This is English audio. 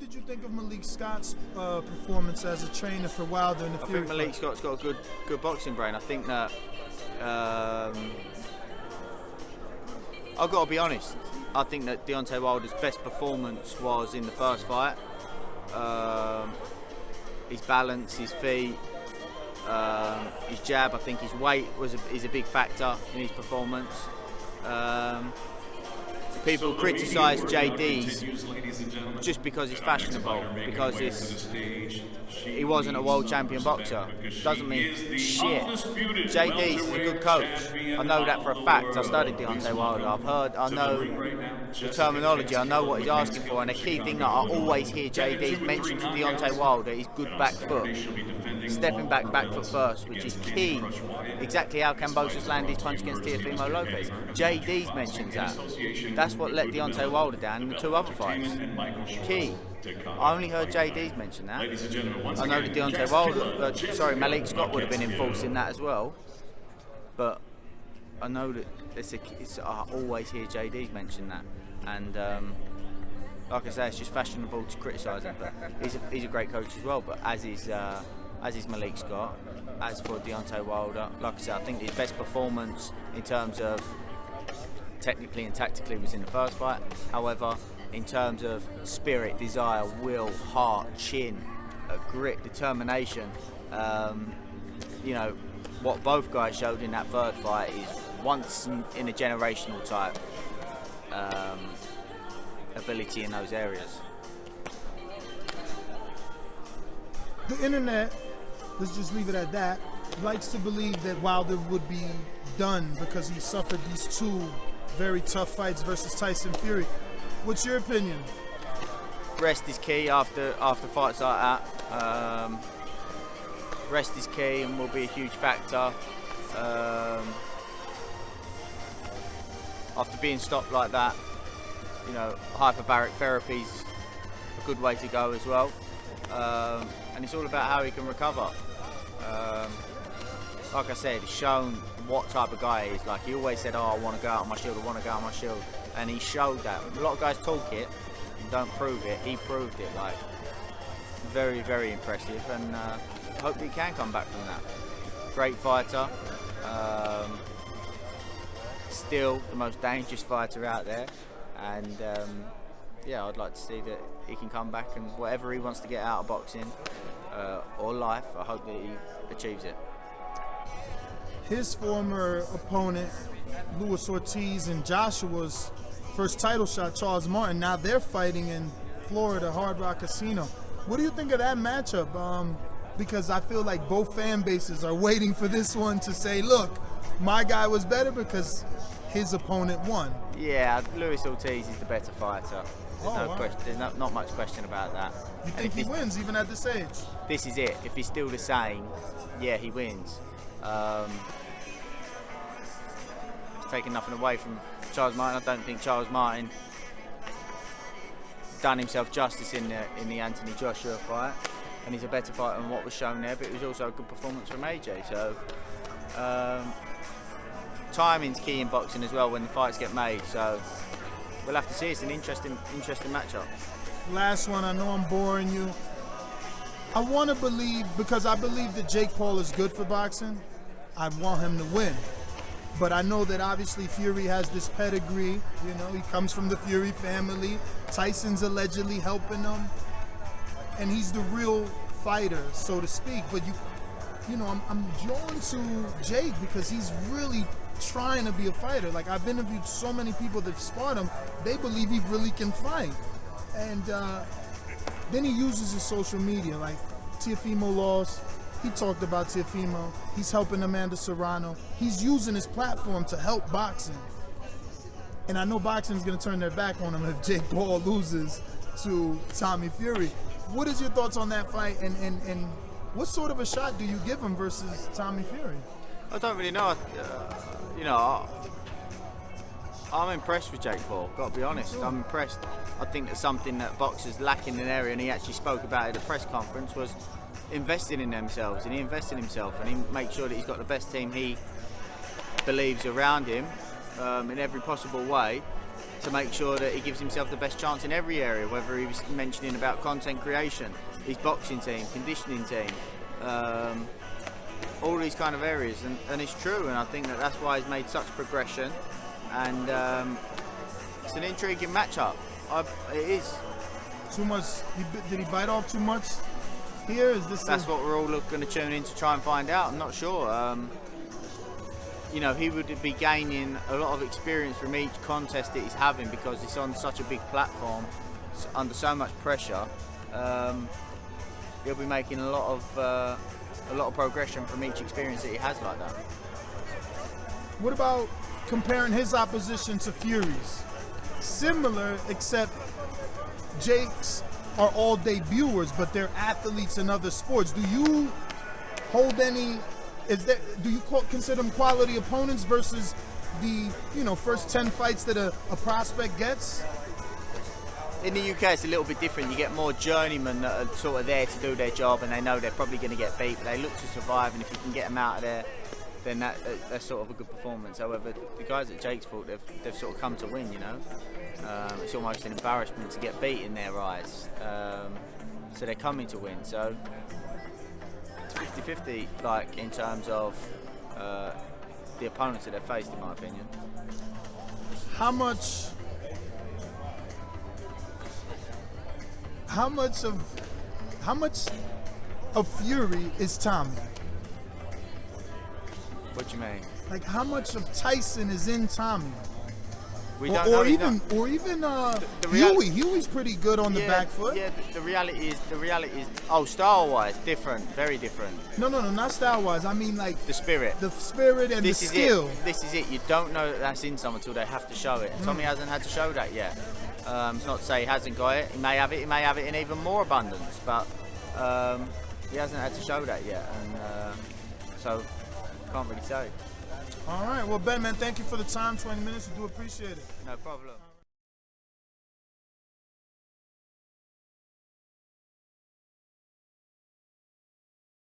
did you think of Malik Scott's performance as a trainer for Wilder in the Fury? I think Malik Scott's got a good boxing brain. I think that I've got to be honest. I think that Deontay Wilder's best performance was in the first fight. His balance, his feet, his jab. I think his weight is a big factor in his performance. People criticise JD's just because he's fashionable, because he wasn't a world champion boxer. Doesn't mean shit. JD's is a good coach. I know that for a fact. I studied Deontay Wilder. I know the terminology. I know what he's asking for. And the key thing that I always hear JD's mention to Deontay Wilder is good back foot. Stepping back foot first, which is key. Exactly how Kambosos landed his punch against Teofimo Lopez. JD's mentions that. That's what let Deontay Wilder down in the two other fights. Key. I only heard JD's mention that. I know that Deontay Wilder, Malik Scott would have been enforcing that as well. But I know that I always hear JD's mention that. And like I say, it's just fashionable to criticise him. But he's a great coach as well. But as is Malik Scott. As for Deontay Wilder, like I said, I think his best performance in terms of technically and tactically was in the first fight. However, in terms of spirit, desire, will, heart, chin, grit, determination, what both guys showed in that first fight is once in a generational type ability in those areas. The internet, let's just leave it at that, likes to believe that Wilder would be done because he suffered these two very tough fights versus Tyson Fury. What's your opinion? Rest is key after fights like that. Rest is key and will be a huge factor. After being stopped like that, hyperbaric therapy is a good way to go as well. And it's all about how he can recover. Like I said, he's shown what type of guy he is. Like he always said, I want to go out on my shield, I want to go out on my shield. And he showed that. A lot of guys talk it and don't prove it. He proved it. Like very, very impressive. And hope he can come back from that. Great fighter. Still the most dangerous fighter out there. And I'd like to see that he can come back and whatever he wants to get out of boxing or life, I hope that he achieves it. His former opponent, Luis Ortiz, and Joshua's first title shot, Charles Martin, now they're fighting in Florida, Hard Rock Casino. What do you think of that matchup? Because I feel like both fan bases are waiting for this one to say, look, my guy was better because his opponent won. Yeah, Luis Ortiz is the better fighter. There's not much question about that. You think he wins even at this age? This is it. If he's still the same, yeah, he wins. Taking nothing away from Charles Martin. I don't think Charles Martin done himself justice in the Anthony Joshua fight, and he's a better fighter than what was shown there. But it was also a good performance from AJ. So timing's key in boxing as well when the fights get made. So we'll have to see. It's an interesting matchup. Last one. I know I'm boring you. I want to believe, because I believe that Jake Paul is good for boxing, I want him to win. But I know that obviously Fury has this pedigree. He comes from the Fury family. Tyson's allegedly helping him. And he's the real fighter, so to speak. But I'm drawn to Jake because he's really trying to be a fighter. Like, I've interviewed so many people that sparred him. They believe he really can fight. And then he uses his social media. Like, Teofimo lost. He talked about Teofimo. He's helping Amanda Serrano. He's using his platform to help boxing. And I know boxing's going to turn their back on him if Jake Paul loses to Tommy Fury. What is your thoughts on that fight? And what sort of a shot do you give him versus Tommy Fury? I don't really know. I'm impressed with Jake Paul, got to be honest. I'm impressed. I think that's something that boxers lack in an area, and he actually spoke about it at a press conference, was investing in themselves. And he invested in himself, and he makes sure that he's got the best team he believes around him in every possible way to make sure that he gives himself the best chance in every area, whether he was mentioning about content creation, his boxing team, conditioning team, all these kind of areas, and it's true, and I think that that's why he's made such progression, and it's an intriguing matchup. It is. Too much? Did he bite off too much here? Is this? That's what we're all going to tune in to try and find out. I'm not sure. You know, he would be gaining a lot of experience from each contest that he's having because it's on such a big platform, under so much pressure. He'll be making a lot of progression from each experience that he has like that. What about comparing his opposition to Fury's? Similar, except Jake's are all debuters, but they're athletes in other sports. Do you hold any? Do you consider them quality opponents versus the first 10 fights that a prospect gets? In the UK, it's a little bit different. You get more journeymen that are sort of there to do their job, and they know they're probably going to get beat, but they look to survive. And if you can get them out of there, then that's sort of a good performance. However, the guys at Jake's fought, they've sort of come to win. It's almost an embarrassment to get beat in their eyes. So they're coming to win. So. 50-50, like in terms of the opponents that they've faced, in my opinion. How much of Fury is Tommy? What do you mean? Like how much of Tyson is in Tommy? We don't know. Or even Huey. Huey's pretty good on the back foot. Yeah, the reality is, style-wise, different, very different. No, not style-wise. I mean like the spirit. The spirit and the skill. This is it. You don't know that that's in someone until they have to show it. Tommy hasn't had to show that yet. It's not to say he hasn't got it. He may have it. He may have it in even more abundance, but he hasn't had to show that yet, and so can't really say. All right. Well, Ben, man, thank you for the time. 20 minutes. We do appreciate it. No problem.